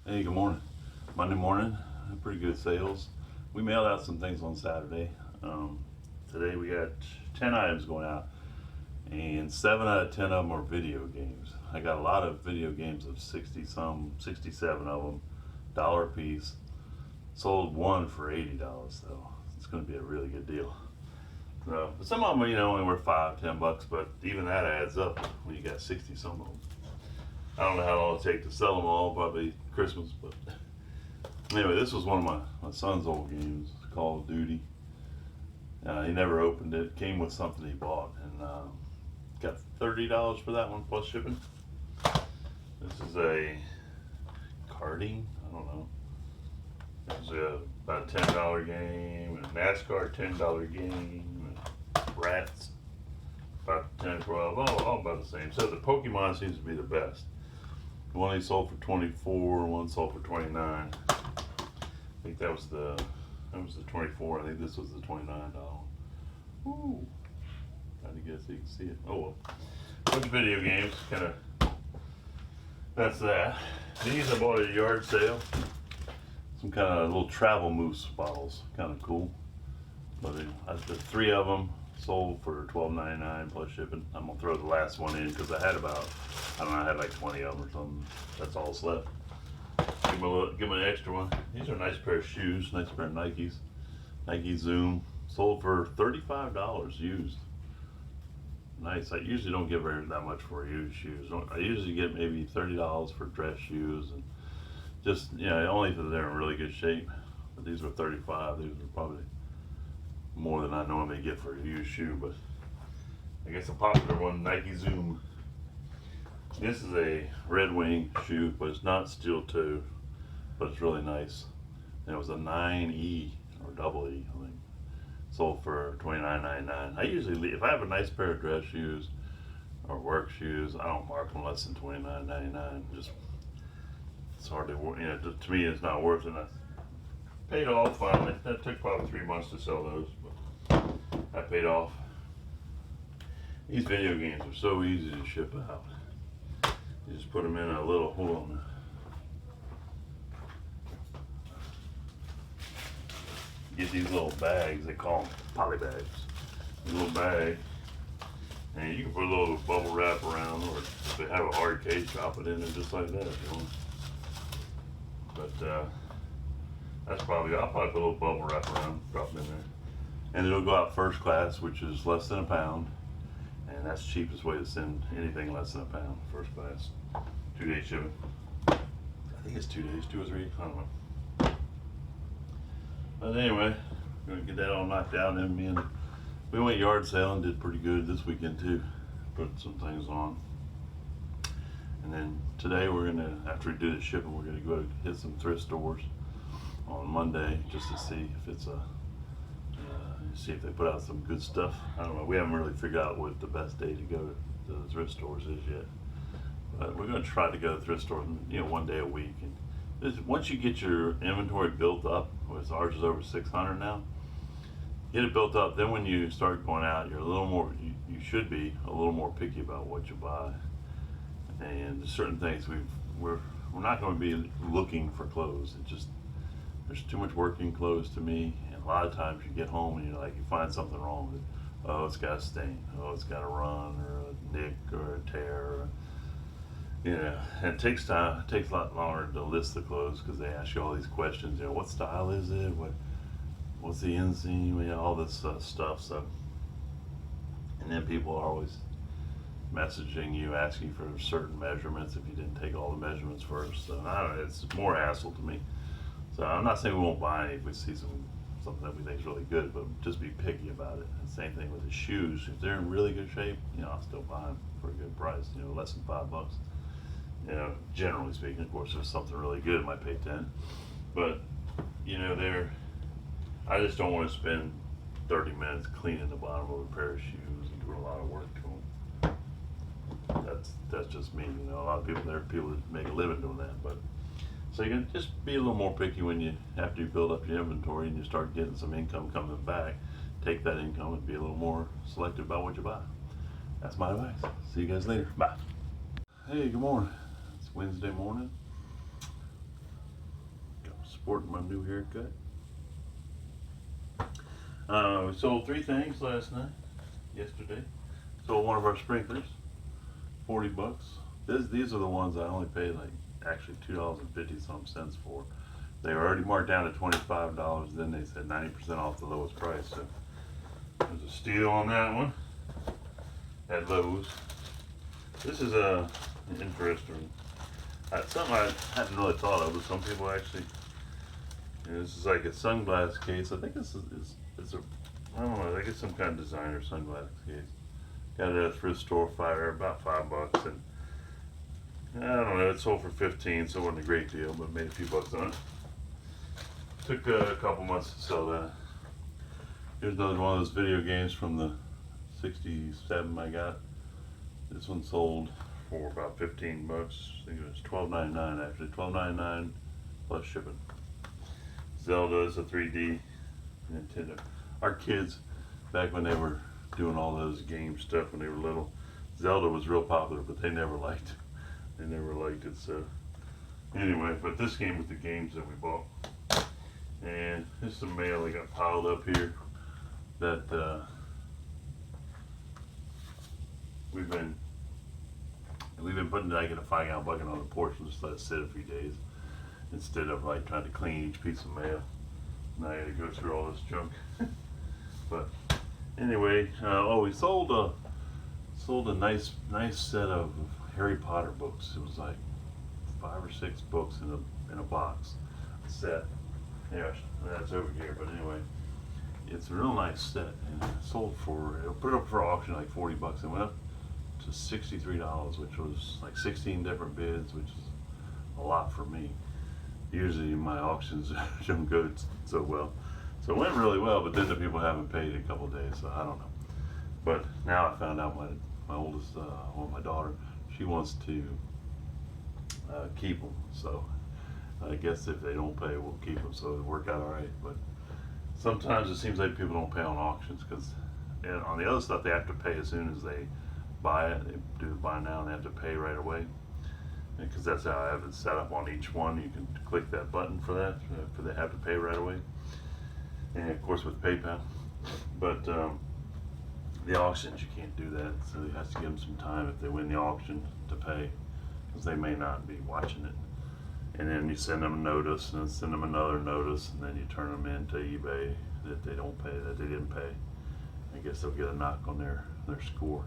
Hey, good morning. Monday morning, pretty good sales. We mailed out some things on Saturday. Today we got 10 items going out, and 7 out of 10 of them are video games. I got a lot of video games of 60 some, 67 of them, dollar a piece. Sold one for $80 though. It's going to be a really good deal. But some of them, only worth $5, $10, but even that adds up when you got 60 some of them. I don't know how long it'll take to sell them all, probably Christmas, but anyway, this was one of my son's old games, Call of Duty. He never opened it. It came with something he bought, and got $30 for that one plus shipping. This is a karting, I don't know. This is about a $10 game, and a NASCAR $10 game, and rats about 10, 12, all about the same. So the Pokemon seems to be the best. One he sold for 24, one sold for 29. I think that was the 24. I think this was the $29. Ooh, trying to get so you can see it. Oh well, bunch of video games. That's that. These I bought at a yard sale. Some kind of little travel moose bottles, kind of cool. But I did 3 of them. Sold for $12.99 plus shipping. I'm gonna throw the last one in because I had I had like 20 of them or something. That's all that's left. Give them an extra one. These are a nice pair of shoes, nice pair of Nikes. Nike Zoom. Sold for $35 used. Nice. I usually don't get that much for used shoes. I usually get maybe $30 for dress shoes, and just only if they're in really good shape. But these were $35. These were probably more than I normally get for a used shoe, but I guess a popular one, Nike Zoom. This is a Red Wing shoe, but it's not steel toe, but it's really nice. And it was a 9E or double E, I think. Sold for $29.99. I usually, if I have a nice pair of dress shoes or work shoes, I don't mark them less than $29.99. Just, it's hard to, to me it's not worth it. I paid off finally. That took probably 3 months to sell those, but I paid off. These video games are so easy to ship out. You just put them in a little, hold on. Get these little bags, they call them poly bags. A little bag, and you can put a little bubble wrap around, or if they have a hard case, drop it in there just like that if you want. But I'll probably put a little bubble wrap around, drop it in there. And it'll go out first class, which is less than a pound. And that's the cheapest way to send anything less than a pound, first class. 2-day shipping. I think it's 2 days, 2 or 3, I don't know. But anyway, we're gonna get that all knocked out, and we went yard sale and did pretty good this weekend too. Put some things on. And then today after we do the shipping, we're gonna go hit some thrift stores on Monday just to see if it's see if they put out some good stuff. I don't know. We haven't really figured out what the best day to go to the thrift stores is yet. But we're going to try to go to thrift stores, 1 day a week. And once you get your inventory built up, which ours is over 600 now, get it built up. Then when you start going out, you're a little more. You should be a little more picky about what you buy. And there's certain things we're not going to be looking for clothes. There's too much work in clothes to me. A lot of times you get home and you find something wrong with it. Oh, it's got a stain. Oh, it's got a run or a nick or a tear. And it takes time. It takes a lot longer to list the clothes because they ask you all these questions. What style is it? What's the inseam? All this stuff. So, and then people are always messaging you, asking for certain measurements if you didn't take all the measurements first. So I don't know. It's more hassle to me. So I'm not saying we won't buy any if we see something that we think is really good, but just be picky about it. And same thing with the shoes. If they're in really good shape, I'll still buy them for a good price, less than $5. Generally speaking, of course, if it's something really good, I might pay 10. But, I just don't want to spend 30 minutes cleaning the bottom of a pair of shoes and doing a lot of work to them. That's just me, A lot of people, there are people that make a living doing that, but so you can just be a little more picky after you build up your inventory and you start getting some income coming back. Take that income and be a little more selective about what you buy. That's my advice. See you guys later. Bye. Hey, good morning. It's Wednesday morning. sporting my new haircut. We sold 3 things yesterday. Sold one of our sprinklers, 40 bucks. These are the ones I only paid like actually $2.50 for. They were already marked down to $25, then they said 90% off the lowest price. So there's a steal on that one at Lowe's. This is interesting. Something I hadn't really thought of, but some people actually, this is like a sunglass case. I think it's a, I don't know, I think it's some kind of designer sunglass case. Got it at a thrift store fire, about $5, and I don't know, it sold for 15, so it wasn't a great deal, but made a few bucks on it. Took a couple months to sell that. Here's another one of those video games from the 67 I got. This one sold for about 15 bucks. I think it was $12.99 actually, $12.99 plus shipping. Zelda is a 3D Nintendo. Our kids, back when they were doing all those game stuff when they were little, Zelda was real popular, but they never liked it. So anyway, but this came with the games that we bought. And there's some mail that got piled up here that we've been putting like in a 5-gallon bucket on the porch and just let it sit a few days instead of like trying to clean each piece of mail. Now I gotta go through all this junk. But anyway, we sold a nice set of Harry Potter books. It was like 5 or 6 books in a box set. Yeah, that's over here. But anyway, it's a real nice set, and it sold for, it put it up for auction like 40 bucks. It went up to $63, which was like 16 different bids, which is a lot for me. Usually my auctions don't go so well. So it went really well, but then the people haven't paid in a couple of days, so I don't know. But now I found out my oldest, my daughter, she wants to keep them. So I guess if they don't pay, we'll keep them, so it'll work out all right. But sometimes it seems like people don't pay on auctions, because on the other stuff they have to pay as soon as they buy it. They do the buy now and they have to pay right away, because that's how I have it set up on each one. You can click that button for that, for they have to pay right away, and of course with PayPal. But the auctions, you can't do that, so you have to give them some time if they win the auction to pay, because they may not be watching it. And then you send them a notice, and then send them another notice, and then you turn them in to eBay that they don't pay, that they didn't pay. I guess they'll get a knock on their score.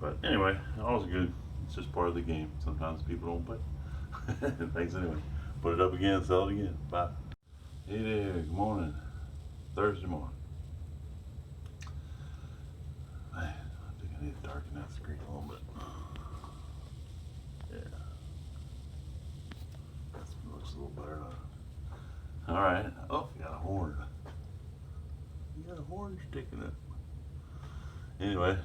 But anyway, all's good. It's just part of the game. Sometimes people don't pay. Thanks anyway. Put it up again, sell it again. Bye. Hey there, good morning. Thursday morning. Man, I think I need to darken that screen a little bit. Yeah. That looks a little better now. Alright. Oh, you got a horn. You got a horn sticking up. Anyway.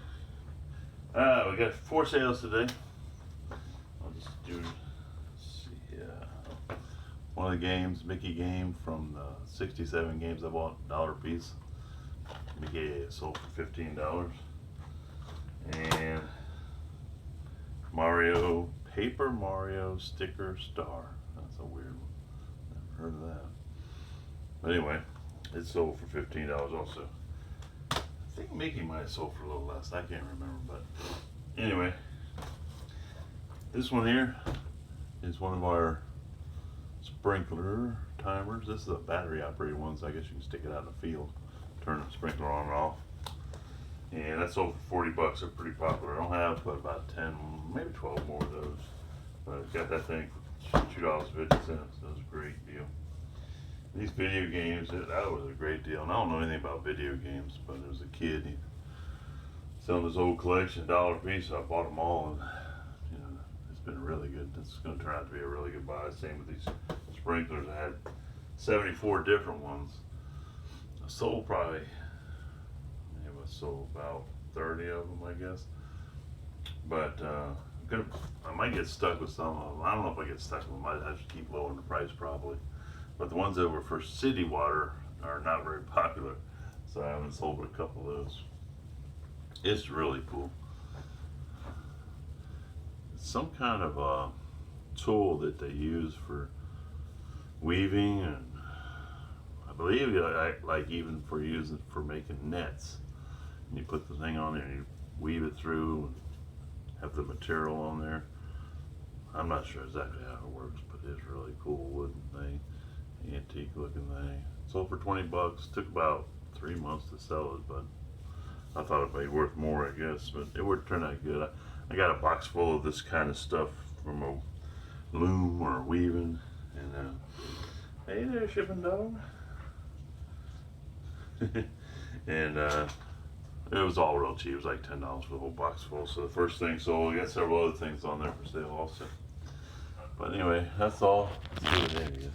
We got 4 sales today. I'll just do, one of the games, Mickey game from the 67 games I bought, $1 a piece. Mickey sold for $15. And Paper Mario sticker star. That's a weird one. Never heard of that. But anyway, it sold for $15 also. I think Mickey might have sold for a little less. I can't remember, but anyway, this one here is one of our sprinkler timers. This is a battery operated one, so I guess you can stick it out in the field, turn the sprinkler on and off. And that sold for 40 bucks. They're pretty popular. I don't have but about 10, maybe 12 more of those. But I got that thing for $2.50. That was a great deal. These video games, that was a great deal. And I don't know anything about video games, but as a kid, he selling his old collection, $1 a piece, so I bought them all, and it's been really good. It's going to turn out to be a really good buy. Same with these sprinklers. I had 74 different ones. I sold probably, I sold about 30 of them, I guess. But I might get stuck with some of them. I don't know if I get stuck with them. I have to keep lowering the price probably. But the ones that were for city water are not very popular, so I haven't sold but a couple of those. It's really cool. It's some kind of a tool that they use for weaving, and I believe like even for using for making nets. And you put the thing on there and you weave it through and have the material on there. I'm not sure exactly how it works, but it's really cool wooden thing, antique looking thing. Sold for 20 bucks. Took about 3 months to sell it, but I thought it'd be worth more, I guess. But it would turn out good. I got a box full of this kind of stuff from a loom or weaving, and hey there, shipping dog. And it was all real cheap. It was like $10 for the whole box full. So the first thing sold. I got several other things on there for sale also. But anyway, that's all. Let's see what that is.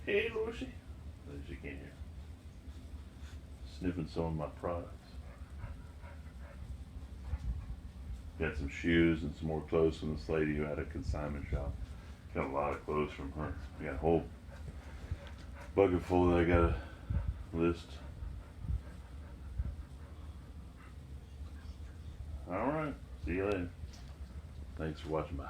Hey, Lucy. As you can hear, sniffing some of my products. Got some shoes and some more clothes from this lady who had a consignment shop. Got a lot of clothes from her. I got a whole bucket full that I got a list. All right. See you later. Thanks for watching. Bye.